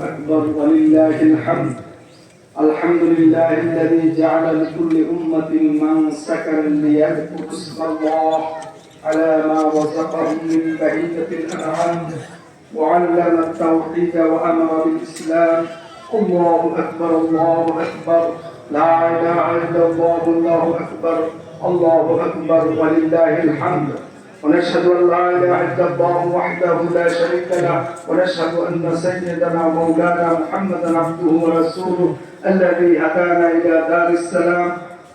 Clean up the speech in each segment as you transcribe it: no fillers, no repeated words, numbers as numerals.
أكبر ولله الحمد. الحمد لله الذي جعل لكل أمة منسكا ليذكروا اسم الله على ما رزقهم من بهيمة الأنعام وعلم التوحيد وأمر بالإسلام. الله أكبر الله أكبر، لا إله إلا الله، الله أكبر الله أكبر ولله الحمد. ونشهد أن لا إله إلا الله وحده لا شريك له، ونشهد أن سيدنا مولانا محمدا عبده ورسوله الذي هدانا إلى دار السلام.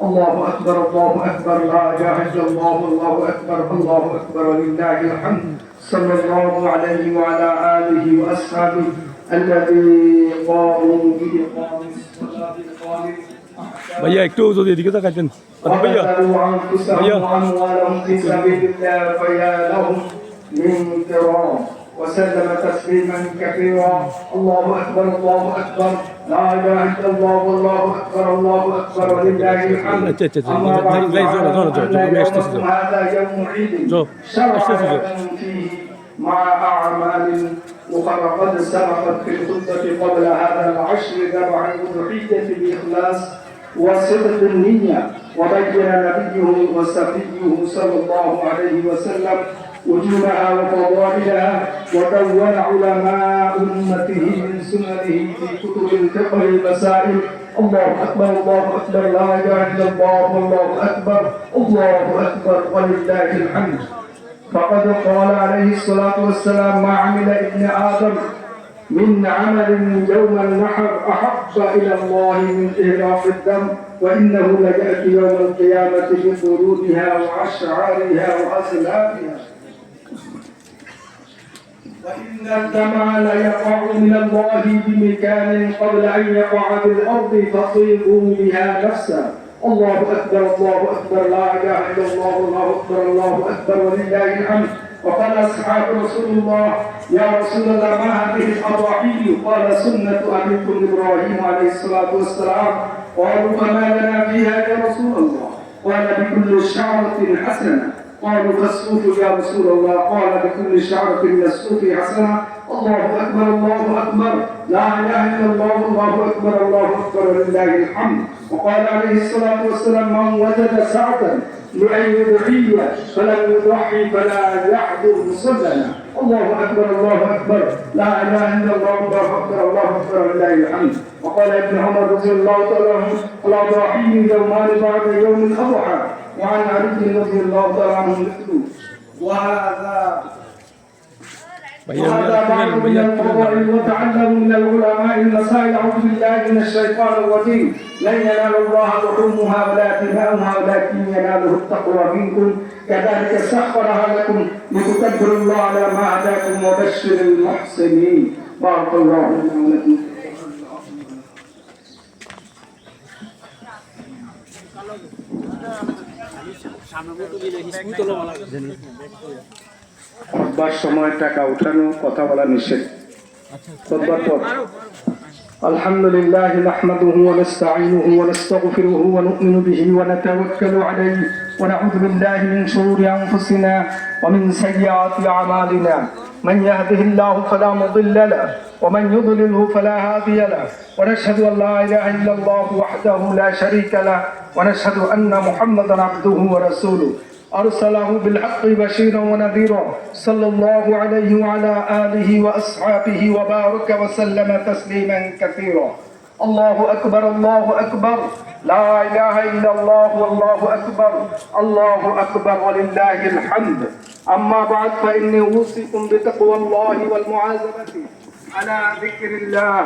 الله أكبر الله أكبر، لا إله إلا الله، الله أكبر الله أكبر ولله الحمد. صلى الله عليه وعلى آله وأصحابه الذي قاموا بإقام الصلاة القائمة ভাইয়া একটু যদি এদিকে তাকাতেন ভাইয়া ভাইয়া وأموالهم في سبيل الله فيا لهم من كرام وسلم تسليما كثيرا. الله أكبر الله أكبر، لا إله إلا الله والله أكبر الله أكبر ولله الحمد. أما بعد هذا يوم عيد شرع فيه مع أعمال أخرى قد سبقت في الخطبة قبل هذا العشر ذبح الأضحية بإخلاص وصدق النية، وبين نبيه وصفيه صلى الله عليه وسلم وجوبها وفضائلها، ودون علماء أمته من سننه في كتب الفقه المسائل. الله أكبر الله أكبر، لا إله إلا الله والله أكبر الله أكبر ولله الحمد. فقد قال عليه الصلاة والسلام: ما عمل ابن آدم من عمل يوم النحر أحب إلى الله من إهراق الدم، وإنه ليأتي يوم القيامة بقرونها وأشعارها وأزلافها، وإن الدمع ليقع من الله بمكان قبل أن يقع بالأرض فطيبوا بها نفسا. الله أكبر الله أكبر، لا إله إلا الله الله أكبر الله أكبر ولله الحمد. وقال أصحاب رسول الله: يا رسول الله ما هذه الأضاحي؟ قال: سنة أبيكم إبراهيم عليه الصلاة والسلام. قالوا: فما لنا فيها يا رسول الله؟ قال: بكل شعرة حسنة. قالوا: فالصوف يا رسول الله؟ قال: بكل شعرة من الصوف حسنة. الله أكبر الله أكبر، لا إله إلا الله الله أكبر الله أكبر ولله الحمد. وقال عليه الصلاة والسلام: من وجد سعة لأن يضحي فلم يضحي فلا يحضر مصلنا. الله أكبر الله أكبر، لا إله إلا الله الله أكبر الله أكبر ولله الحمد. وقال ابن عمر رضي الله تعالى عنه: الأضاحي يومان بعد يوم الأضحى. وعن علي رضي الله تعالى عنه مثله. وهذا بعض من الفضائل. وتعلموا من العلماء المسائل. أعوذ بالله من الشيطان الرجيم. لن ينال الله لحومها ولا دماؤها ولكن يناله التقوى منكم. كذلك سخرها لكم لتكبروا الله على ما هداكم وبشر المحسنين. بارك الله لنا ولكم. খুতবার সময় টাকা উঠানো, কথা বলা নিষেধ। খুতবার পর আলহামদুলিল্লাহ নাহমাদুহু ওয়া নাস্তাঈনুহু ওয়া নাস্তাগফিরুহু ওয়া নু'মিনু বিহি ওয়া নাতাওয়াক্কালু আলাইহি ওয়া নাউযু বিল্লাহি মিন শুরুরি আনফুসিনা ওয়া মিন সাইয়্যাতি আ'মালিনা। من يهده الله فلا مضل له ومن يضلله فلا هادي له، ونشهد أن لا إله إلا الله وحده لا شريك له، ونشهد أن محمدا عبده ورسوله أرسله بالحق بشيرا ونذيرا، صلى الله عليه وعلى آله وأصحابه وبارك وسلم تسليما كثيرا. الله أكبر الله أكبر، لا إله إلا الله والله أكبر الله أكبر ولله الحمد. أما بعد فإني أوصيكم بتقوى الله والمعاذبة على ذكر الله.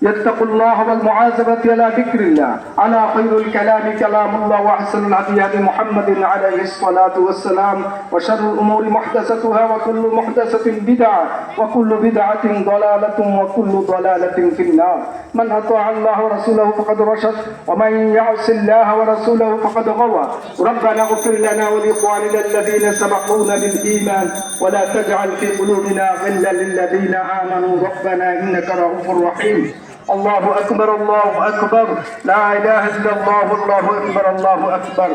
يتقوا الله والمعاذبة على ذكر الله. على خير الكلام كلام الله، وأحسن الهدي هدي محمد عليه الصلاة والسلام، وشر الأمور محدثتها وكل محدثة بدعة وكل بدعة ضلالة وكل ضلالة في النار. من أطاع الله ورسوله فقد رشد، ومن يعص الله ورسوله فقد غوى. ربنا اغفر لنا ولإخواننا الذين سبقونا بالإيمان ولا تجعل في قلوبنا غلا للذين آمنوا ربنا إنك رؤوف رحيم. الله أكبر الله أكبر، لا إله إلا الله الله أكبر الله أكبر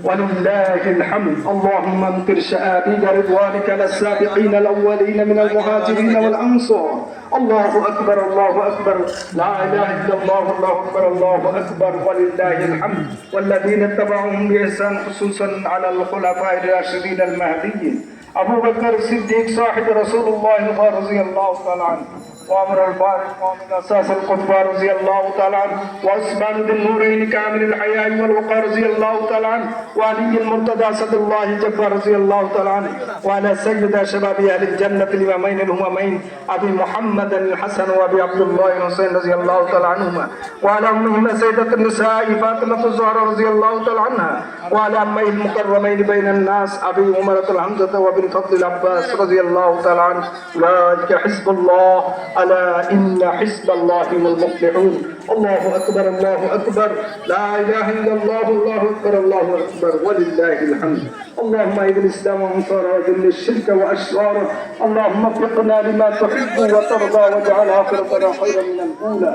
ولله الحمد. اللهم انقر شآبيب رضوانك للسابقين الأولين من المهاجرين والأنصار. الله أكبر الله أكبر لا إله إلا الله الله أكبر الله أكبر ولله الحمد والذين اتبعوهم بإحسان خصوصا على الخلفاء الراشدين المهديين أبو بكر الصديق صاحب رسول الله رضي الله تعالى عنه وعمر الفاروق ومن أساس القطبى رضي الله تعالى عنه وعثمان ذي النورين كامل الحياء والوقار رضي الله تعالى عنه وعلي المرتضى اسد الله الجبار رضي الله تعالى عنه وعلى سيد شباب أهل الجنة الإمامين الهمامين أبي محمد الحسن وأبي عبد الله الحسين رضي الله تعالى عنهما وعلى أمهما سيدة النساء فاطمة الزهراء رضي الله تعالى عنها وعلى أمه المكرمين بين الناس أبي عمرة الحمزة وبن فضل العباس رضي الله تعالى عنه أولئك حزب الله ألا إن حزب الله هم المفلحون الله أكبر الله أكبر لا إله إلا الله الله أكبر الله أكبر ولله الحمد اللهم أعز الإسلام وانصره وذل الشرك وأشراره اللهم وفقنا لما تحب وترضى واجعل آخرتنا خيرا من الأولى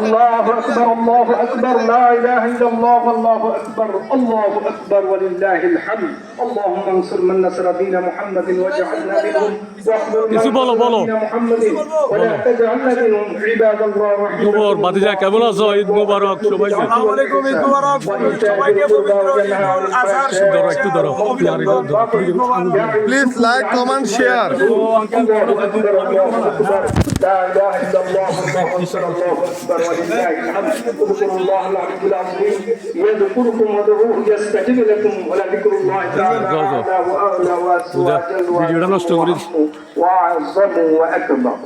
الله أكبر الله أكبر لا إله إلا الله الله أكبر الله أكبر ولله الحمد اللهم انصر من نصر دين محمد واجعلنا منهم واخذل من نصر دين محمد ولا تجعلنا منهم عباد الله খবর বাতিজা কেমন আছো? ঈদ মোবারক সবাইকে। আসসালামু আলাইকুম, ঈদ মোবারক সবাইকে। পবিত্র ঈদুল আজহার একটু ধরো প্লিজ লাইক কমেন্ট শেয়ার। لا إله إلا الله الله أكبر الله أكبر ولله الحمد اذكروا الله العلي العظيم يذكركم وادعوه يستجب لكم ولذكر الله تعالى أعلى وأعلى وأسوأ أجل وأعظم وأكبر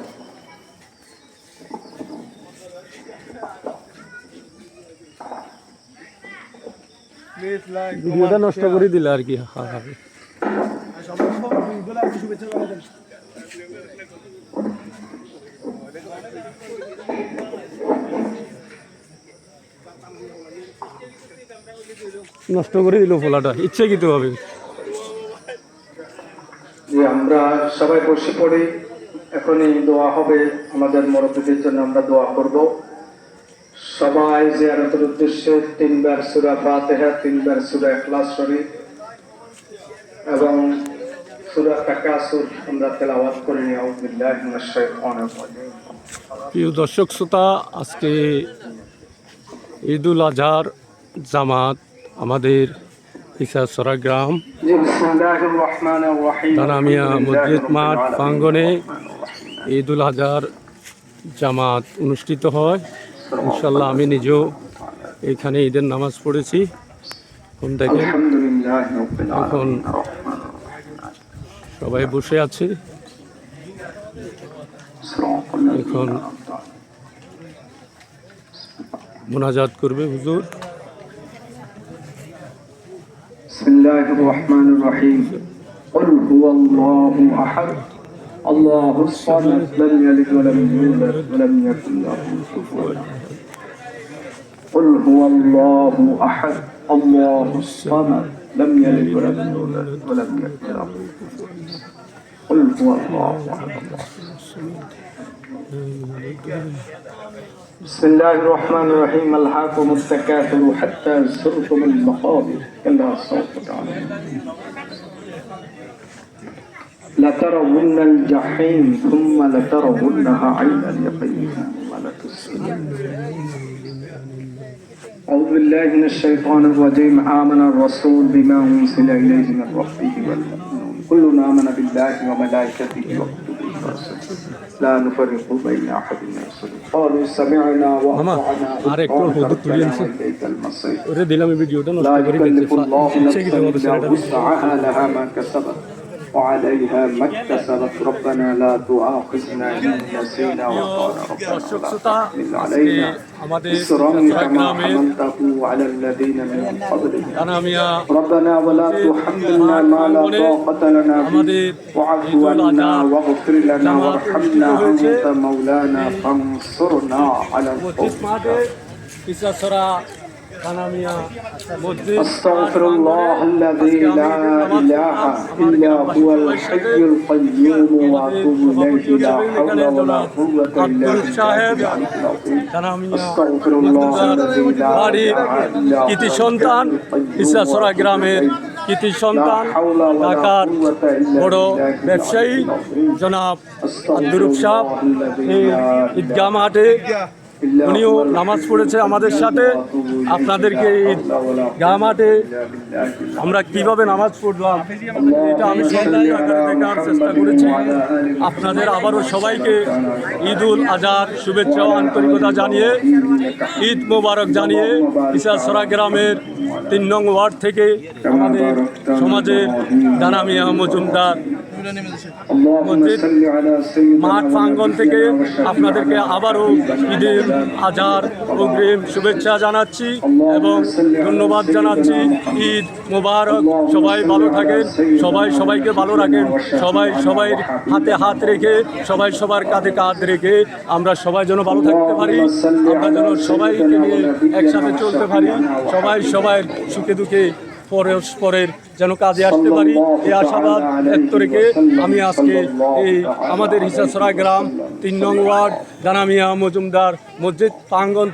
ভিডিওটা নষ্ট করে দিলে আর কি। হ্যাঁ হ্যাঁ নষ্ট করে দিল ফোলাটা ইচ্ছাকৃত হবে। যে আমরা সবাই বসে পড়ি, এখনই দোয়া হবে আমাদের মুরব্বিদের জন্য, আমরা দোয়া করব। সবাই জিয়ারতের উদ্দেশ্যে 3 বার সূরা ফাতিহা, 3 বার সূরা ইখলাস শরীফ এবং সূরা তাকাসুর আমরা তেলাওয়াত করে নিই। আউযু বিল্লাহি মিনাশ শাইতানির রাজিম। প্রিয় দর্শক শ্রোতা, আজকে ঈদুল আজহার জামাত আমাদের ইসাছড়া গ্রাম বিসমিল্লাহির রহমানির রহিম দানামিয়া মসজিদ মাঠ প্রাঙ্গণে ঈদুল আজহার জামাত অনুষ্ঠিত হয়। ইনশাল্লাহ আমি নিজেও এখানে ঈদের নামাজ পড়েছি। এখন দেখেন আলহামদুলিল্লাহি রাব্বিল এখন আলামিন সবাই বসে আছে। এখন মোনাজাত করবে হুজুর। বিসমিল্লাহির রহমানির রহিম قل هو الله احد الله الصمد لم يلد ولم يولد ولم يكن له كفوا احد قل هو الله احد الله الصمد لم يلد ولم يولد ولم يكن له كفوا احد قل هو الله احد بسم الله الرحمن الرحيم ألهاكم التكاثر حتى زرتم المقابر كلا سوف تعلمون لترون الجحيم ثم لترونها عين اليقين ثم لتسألن. أعوذ بالله من الشيطان الرجيم آمن الرسول بما أنزل إليه من ربه والمؤمنون كلنا آمن بالله وملائكته وكتبه ورسله لا نفرق بين أحد من رسله قالوا سمعنا وأطعنا وإليك المصير. ওরে দিলাম এই ভিডিওটা নষ্ট لا করে يكلف দিয়েছে। الله نفسا ইচ্ছাকৃতভাবে إلا ছেলেটা وسعها لها ما كسبت وعليها ما اكتسبت ربنا لا تؤاخذنا إن نسينا وقال ربنا لا تحمل علينا إصرا كما حملته على الذين من قبلنا দানামিয়া ربنا ولا تحملنا ما لا طاقة لنا به واعف عنا واغفر لنا وارحمنا أنت مولانا فانصرنا على القوم الكافرين. ইসাছড়া দানামিয়া মসজিদ أستغفر الله الذي لا إله إلا هو الحي القيوم وأتوب إليه لا حول ولا قوة إلا بالله العظيم. أستغفر الله الذي لا إله إلا هو কৃতি সন্তান ইসাছড়া গ্রামের কৃতি সন্তান ঢাকার বড় ব্যবসায়ী জনাব আব্দুর সাহেব এই ঈদগাহ মাঠে উনিও নামাজ পড়েছে আমাদের সাথে। আপনাদেরকে ঈদগাহ মাঠে আমরা কিভাবে নামাজ পড়লাম এটা আমি সন্ধানী আকারে দেখার চেষ্টা করেছি। আপনাদের আবারও সবাইকে ঈদ উল আজহার শুভেচ্ছা ও আন্তরিকতা জানিয়ে ঈদ মোবারক জানিয়ে ইসাছড়া গ্রামের ৩ নং ওয়ার্ড থেকে আমাদের সমাজের দানা মিয়া মজুমদার মসজিদ মাঠ প্রাঙ্গণ থেকে আপনাদেরকে আবারও ঈদের আজহার অগ্রিম শুভেচ্ছা জানাচ্ছি এবং ধন্যবাদ জানাচ্ছি। ঈদ মোবারক। সবাই ভালো থাকেন, সবাই সবাইকে ভালো রাখেন, সবাই সবাইয়ের হাতে হাত রেখে সবাই সবার কাঁধে কাঁধ রেখে আমরা সবাই যেন ভালো থাকতে পারি, আমরা যেন সবাইকে নিয়ে একসাথে চলতে পারি, সবাই সবাই সুখে দুঃখে পরস্পরের যেন কাজে আসতে পারি এই আশাবাদ ব্যক্ত রেখে আমি আজকে এই আমাদের ইসাছড়া গ্রাম ৩ নং ওয়ার্ড দানা মিয়া মজুমদার মসজিদ প্রাঙ্গণ